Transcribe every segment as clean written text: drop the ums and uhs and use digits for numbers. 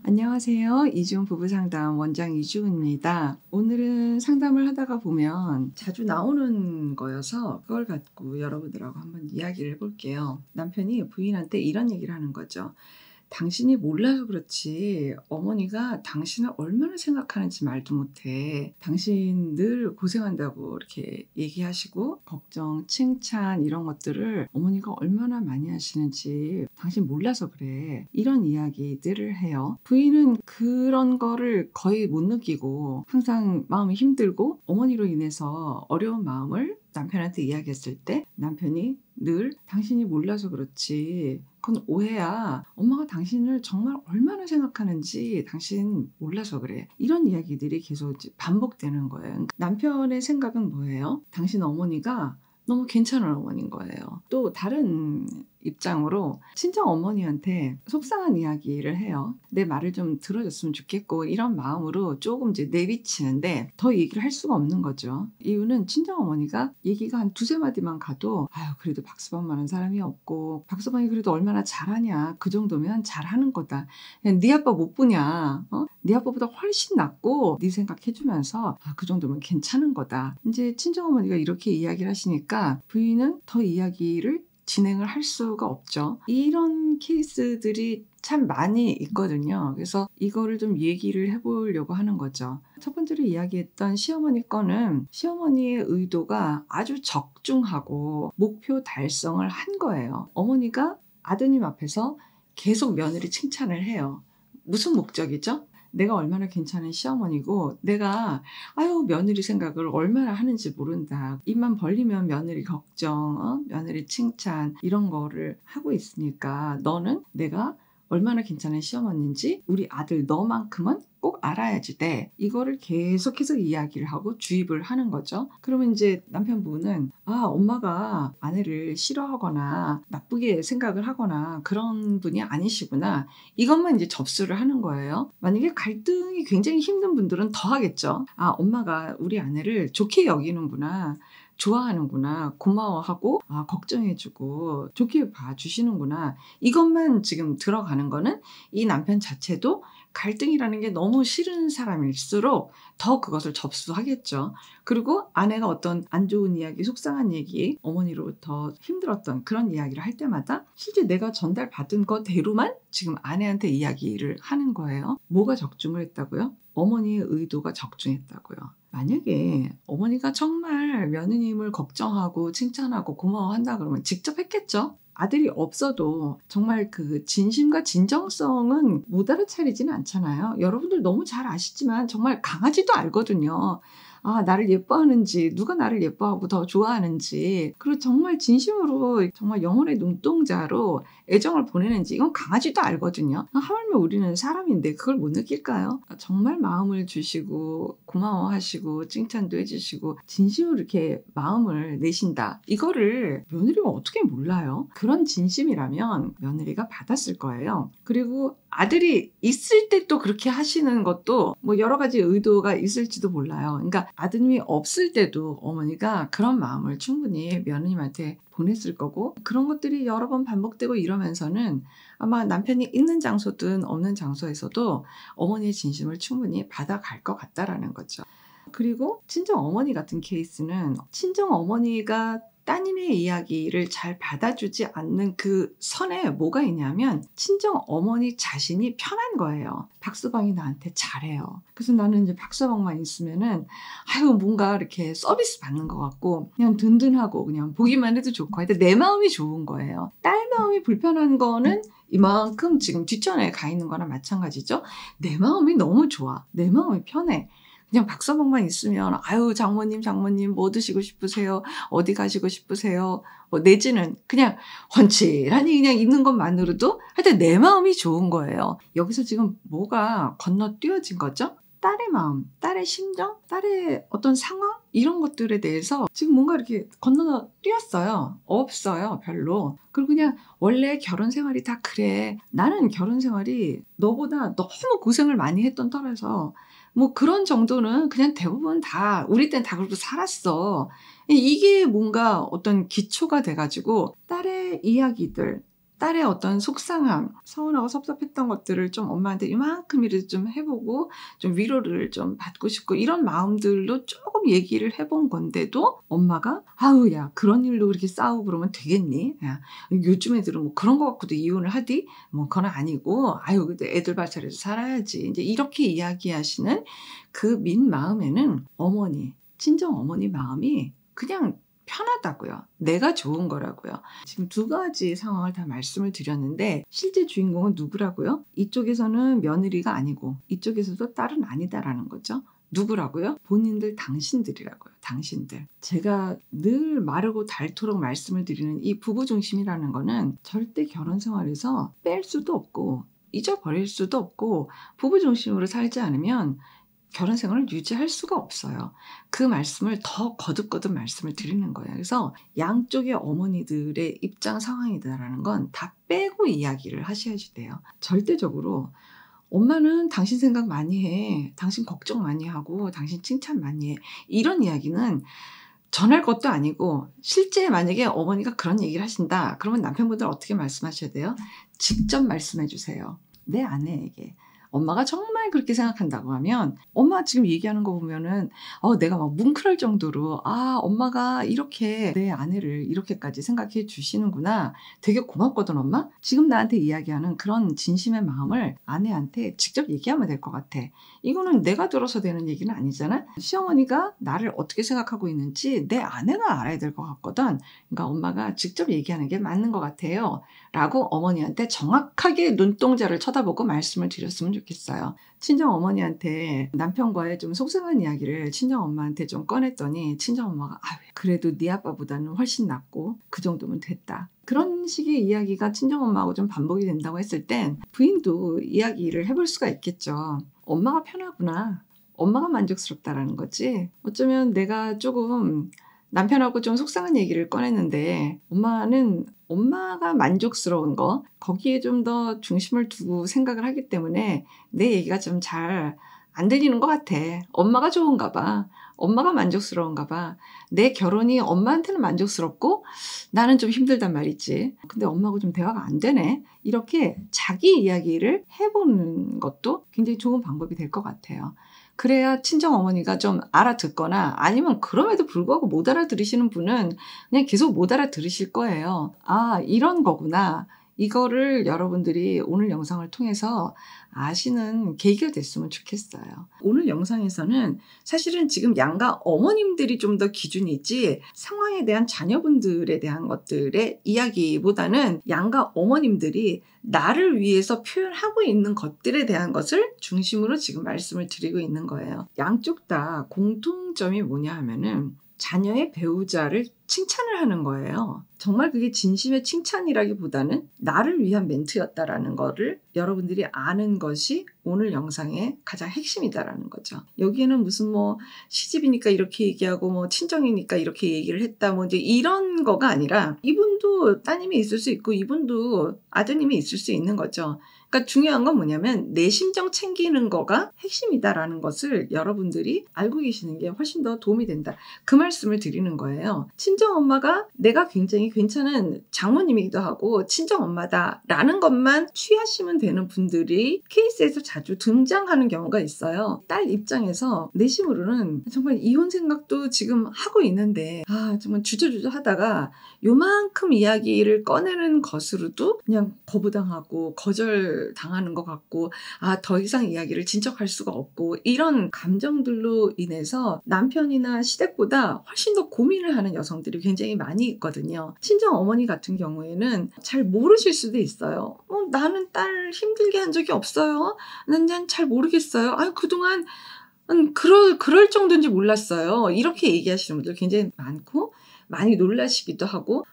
안녕하세요. 이주은 부부상담 원장 이주은입니다. 오늘은 상담을 하다가 보면 자주 나오는 거여서 그걸 갖고 여러분들하고 한번 이야기를 해볼게요. 남편이 부인한테 이런 얘기를 하는 거죠. 당신이 몰라서 그렇지 어머니가 당신을 얼마나 생각하는지 말도 못해. 당신 늘 고생한다고 이렇게 얘기하시고 걱정, 칭찬 이런 것들을 어머니가 얼마나 많이 하시는지 당신 몰라서 그래. 이런 이야기들을 해요. 부인은 그런 거를 거의 못 느끼고 항상 마음이 힘들고 어머니로 인해서 어려운 마음을 남편한테 이야기했을 때 남편이 늘 당신이 몰라서 그렇지 그건 오해야. 엄마가 당신을 정말 얼마나 생각하는지 당신 몰라서 그래. 이런 이야기들이 계속 반복되는 거예요. 남편의 생각은 뭐예요? 당신 어머니가 너무 괜찮은 어머니인 거예요. 또 다른 입장으로 친정 어머니한테 속상한 이야기를 해요. 내 말을 좀 들어줬으면 좋겠고 이런 마음으로 조금 이제 내비치는데 더 얘기를 할 수가 없는 거죠. 이유는 친정 어머니가 얘기가 한 두세 마디만 가도 아유 그래도 박서방만한 사람이 없고 박서방이 그래도 얼마나 잘하냐. 그 정도면 잘하는 거다. 그냥 네 아빠 못 보냐. 네 아빠보다 훨씬 낫고 네 생각해주면서 그 정도면 괜찮은 거다. 이제 친정 어머니가 이렇게 이야기를 하시니까 부인은 더 이야기를 진행을 할 수가 없죠. 이런 케이스들이 참 많이 있거든요. 그래서 이거를 좀 얘기를 해보려고 하는 거죠. 첫 번째로 이야기했던 시어머니 거는 시어머니의 의도가 아주 적중하고 목표 달성을 한 거예요. 어머니가 아드님 앞에서 계속 며느리 칭찬을 해요. 무슨 목적이죠? 내가 얼마나 괜찮은 시어머니고 내가 아유 며느리 생각을 얼마나 하는지 모른다. 입만 벌리면 며느리 걱정, 며느리 칭찬 이런 거를 하고 있으니까 너는 내가 얼마나 괜찮은 시어머니인지 우리 아들 너만큼은 꼭 알아야지 돼. 이거를 계속해서 이야기를 하고 주입을 하는 거죠. 그러면 이제 남편분은 엄마가 아내를 싫어하거나 나쁘게 생각을 하거나 그런 분이 아니시구나. 이것만 이제 접수를 하는 거예요. 만약에 갈등이 굉장히 힘든 분들은 더 하겠죠. 엄마가 우리 아내를 좋게 여기는구나. 좋아하는구나. 고마워하고 걱정해주고 좋게 봐주시는구나. 이것만 지금 들어가는 거는 이 남편 자체도 갈등이라는 게 너무 싫은 사람일수록 더 그것을 접수하겠죠. 그리고 아내가 어떤 안 좋은 이야기, 속상한 얘기, 어머니로부터 힘들었던 그런 이야기를 할 때마다 실제 내가 전달받은 거대로만 지금 아내한테 이야기를 하는 거예요. 뭐가 적중을 했다고요? 어머니의 의도가 적중했다고요. 만약에 어머니가 정말 며느님을 걱정하고 칭찬하고 고마워한다 그러면 직접 했겠죠. 아들이 없어도 정말 그 진심과 진정성은 못 알아차리지는 않잖아요. 여러분들 너무 잘 아시지만 정말 강아지도 알거든요. 나를 예뻐하는지 누가 나를 예뻐하고 더 좋아하는지 그리고 정말 진심으로 정말 영혼의 눈동자로 애정을 보내는지 이건 강아지도 알거든요. 하물며 우리는 사람인데 그걸 못 느낄까요? 정말 마음을 주시고 고마워하시고 칭찬도 해주시고 진심으로 이렇게 마음을 내신다. 이거를 며느리가 어떻게 몰라요? 그런 진심이라면 며느리가 받았을 거예요. 그리고 아들이 있을 때 또 그렇게 하시는 것도 뭐 여러 가지 의도가 있을지도 몰라요. 그러니까 아드님이 없을 때도 어머니가 그런 마음을 충분히 며느님한테 보냈을 거고 그런 것들이 여러 번 반복되고 이러면서는 아마 남편이 있는 장소든 없는 장소에서도 어머니의 진심을 충분히 받아갈 것 같다라는 거죠. 그리고 친정 어머니 같은 케이스는 친정 어머니가 따님의 이야기를 잘 받아주지 않는 그 선에 뭐가 있냐면 친정 어머니 자신이 편한 거예요. 박서방이 나한테 잘해요. 그래서 나는 이제 박서방만 있으면은 뭔가 이렇게 서비스 받는 것 같고 그냥 든든하고 그냥 보기만 해도 좋고 하여튼 내 마음이 좋은 거예요. 딸 마음이 불편한 거는 이만큼 지금 뒷전에 가 있는 거나 마찬가지죠. 내 마음이 너무 좋아. 내 마음이 편해. 그냥 박서방만 있으면 장모님 뭐 드시고 싶으세요? 어디 가시고 싶으세요? 내지는 그냥 헌칠하니 그냥 있는 것만으로도 하여튼 내 마음이 좋은 거예요. 여기서 지금 뭐가 건너뛰어진 거죠? 딸의 마음, 딸의 심정, 딸의 어떤 상황 이런 것들에 대해서 지금 뭔가 이렇게 건너뛰었어요. 없어요, 별로. 그리고 그냥 원래 결혼 생활이 다 그래. 나는 결혼 생활이 너보다 너무 고생을 많이 했던 터라서 뭐 그런 정도는 그냥 대부분 다 우리 땐 다 그렇게 살았어. 이게 뭔가 어떤 기초가 돼가지고 딸의 이야기들 딸의 어떤 속상함, 서운하고 섭섭했던 것들을 좀 엄마한테 이만큼이라도 좀 해보고 좀 위로를 좀 받고 싶고 이런 마음들로 조금 얘기를 해본 건데도 엄마가 아우 야 그런 일로 그렇게 싸우고 그러면 되겠니? 야, 요즘 애들은 뭐 그런 거 갖고도 이혼을 하디? 뭐 그건 아니고 아유 근데 애들 발 차려서 살아야지. 이제 이렇게 이야기하시는 그 민 마음에는 어머니, 친정 어머니 마음이 그냥 편하다고요. 내가 좋은 거라고요. 지금 두 가지 상황을 다 말씀을 드렸는데 실제 주인공은 누구라고요? 이쪽에서는 며느리가 아니고 이쪽에서도 딸은 아니다라는 거죠. 누구라고요? 본인들 당신들이라고요. 당신들. 제가 늘 마르고 닳도록 말씀을 드리는 이 부부 중심이라는 거는 절대 결혼 생활에서 뺄 수도 없고 잊어버릴 수도 없고 부부 중심으로 살지 않으면 결혼 생활을 유지할 수가 없어요. 그 말씀을 더 거듭거듭 말씀을 드리는 거예요. 그래서 양쪽의 어머니들의 입장 상황이다라는 건 다 빼고 이야기를 하셔야지 돼요. 절대적으로 엄마는 당신 생각 많이 해. 당신 걱정 많이 하고 당신 칭찬 많이 해. 이런 이야기는 전할 것도 아니고 실제 만약에 어머니가 그런 얘기를 하신다. 그러면 남편분들 어떻게 말씀하셔야 돼요? 직접 말씀해 주세요. 내 아내에게. 엄마가 정말 그렇게 생각한다고 하면 엄마 지금 얘기하는 거 보면은 내가 막 뭉클할 정도로 엄마가 이렇게 내 아내를 이렇게까지 생각해 주시는구나. 되게 고맙거든 엄마. 지금 나한테 이야기하는 그런 진심의 마음을 아내한테 직접 얘기하면 될 것 같아. 이거는 내가 들어서 되는 얘기는 아니잖아. 시어머니가 나를 어떻게 생각하고 있는지 내 아내가 알아야 될 것 같거든. 그러니까 엄마가 직접 얘기하는 게 맞는 것 같아요. 라고 어머니한테 정확하게 눈동자를 쳐다보고 말씀을 드렸으면 좋겠어요. 친정 어머니한테 남편과의 좀 속상한 이야기를 친정 엄마한테 좀 꺼냈더니 친정 엄마가 그래도 네 아빠보다는 훨씬 낫고 그 정도면 됐다. 그런 식의 이야기가 친정 엄마하고 좀 반복이 된다고 했을 땐 부인도 이야기를 해볼 수가 있겠죠. 엄마가 편하구나. 엄마가 만족스럽다라는 거지. 어쩌면 내가 조금 남편하고 좀 속상한 얘기를 꺼냈는데 엄마는 엄마가 만족스러운 거 거기에 좀 더 중심을 두고 생각을 하기 때문에 내 얘기가 좀 잘 안 들리는 것 같아. 엄마가 좋은가 봐. 엄마가 만족스러운가 봐. 내 결혼이 엄마한테는 만족스럽고 나는 좀 힘들단 말이지. 근데 엄마하고 좀 대화가 안 되네. 이렇게 자기 이야기를 해보는 것도 굉장히 좋은 방법이 될 것 같아요. 그래야 친정 어머니가 좀 알아듣거나 아니면 그럼에도 불구하고 못 알아들으시는 분은 그냥 계속 못 알아들으실 거예요. 이런 거구나. 이거를 여러분들이 오늘 영상을 통해서 아시는 계기가 됐으면 좋겠어요. 오늘 영상에서는 사실은 지금 양가 어머님들이 좀 더 기준이지 상황에 대한 자녀분들에 대한 것들의 이야기보다는 양가 어머님들이 나를 위해서 표현하고 있는 것들에 대한 것을 중심으로 지금 말씀을 드리고 있는 거예요. 양쪽 다 공통점이 뭐냐 하면은 자녀의 배우자를 칭찬을 하는 거예요. 정말 그게 진심의 칭찬이라기보다는 나를 위한 멘트였다라는 거를 여러분들이 아는 것이 오늘 영상의 가장 핵심이다라는 거죠. 여기에는 무슨 시집이니까 이렇게 얘기하고 친정이니까 이렇게 얘기를 했다 이제 이런 거가 아니라 이분도 따님이 있을 수 있고 이분도 아드님이 있을 수 있는 거죠. 그러니까 중요한 건 뭐냐면 내 심정 챙기는 거가 핵심이다라는 것을 여러분들이 알고 계시는 게 훨씬 더 도움이 된다. 그 말씀을 드리는 거예요. 친정엄마가 내가 굉장히 괜찮은 장모님이기도 하고 친정엄마다라는 것만 취하시면 되는 분들이 케이스에서 자주 등장하는 경우가 있어요. 딸 입장에서 내심으로는 정말 이혼 생각도 지금 하고 있는데 정말 주저주저 하다가 요만큼 이야기를 꺼내는 것으로도 그냥 거부당하고 거절당하는 것 같고 더 이상 이야기를 진척할 수가 없고 이런 감정들로 인해서 남편이나 시댁보다 훨씬 더 고민을 하는 여성들이 굉장히 많이 있거든요. 친정 어머니 같은 경우에는 잘 모르실 수도 있어요. 나는 딸 힘들게 한 적이 없어요. 난 잘 모르겠어요. 그동안 그럴 정도인지 몰랐어요. 이렇게 얘기하시는 분들 굉장히 많고 많이 놀라시기도 하고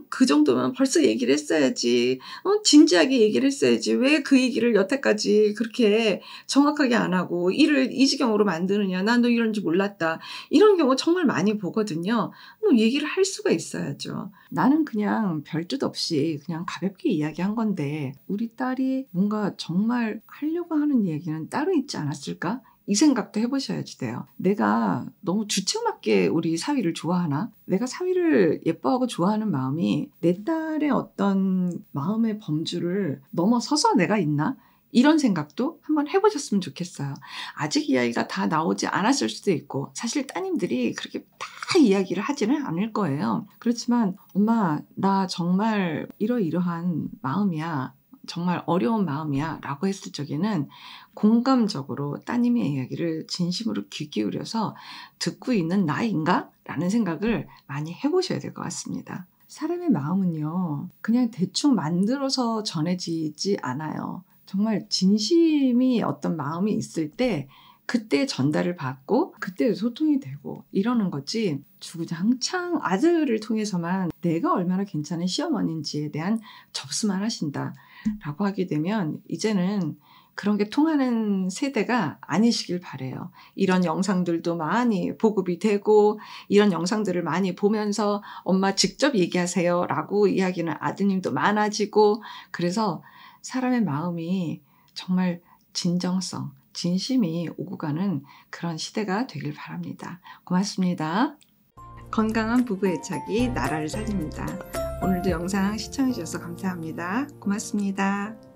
그 정도면 벌써 얘기를 했어야지. 진지하게 얘기를 했어야지. 왜 그 얘기를 여태까지 그렇게 정확하게 안 하고 일을 이 지경으로 만드느냐. 난 너 이런 줄 몰랐다. 이런 경우 정말 많이 보거든요. 얘기를 할 수가 있어야죠. 나는 그냥 별뜻 없이 그냥 가볍게 이야기한 건데 우리 딸이 뭔가 정말 하려고 하는 얘기는 따로 있지 않았을까? 이 생각도 해보셔야지 돼요. 내가 너무 주책맞게 우리 사위를 좋아하나? 내가 사위를 예뻐하고 좋아하는 마음이 내 딸의 어떤 마음의 범주를 넘어서서 내가 있나? 이런 생각도 한번 해보셨으면 좋겠어요. 아직 이야기가 다 나오지 않았을 수도 있고 사실 따님들이 그렇게 다 이야기를 하지는 않을 거예요. 그렇지만 엄마 나 정말 이러이러한 마음이야. 정말 어려운 마음이야 라고 했을 적에는 공감적으로 따님의 이야기를 진심으로 귀 기울여서 듣고 있는 나인가? 라는 생각을 많이 해보셔야 될 것 같습니다. 사람의 마음은요 그냥 대충 만들어서 전해지지 않아요. 정말 진심이 어떤 마음이 있을 때 그때 전달을 받고 그때 소통이 되고 이러는 거지 주구장창 아들을 통해서만 내가 얼마나 괜찮은 시어머니인지에 대한 접수만 하신다 라고 하게 되면 이제는 그런 게 통하는 세대가 아니시길 바래요. 이런 영상들도 많이 보급이 되고 이런 영상들을 많이 보면서 엄마 직접 얘기하세요 라고 이야기는 아드님도 많아지고 그래서 사람의 마음이 정말 진정성, 진심이 오고 가는 그런 시대가 되길 바랍니다. 고맙습니다. 건강한 부부 애착이 나라를 살립니다. 오늘도 영상 시청해 주셔서 감사합니다. 고맙습니다.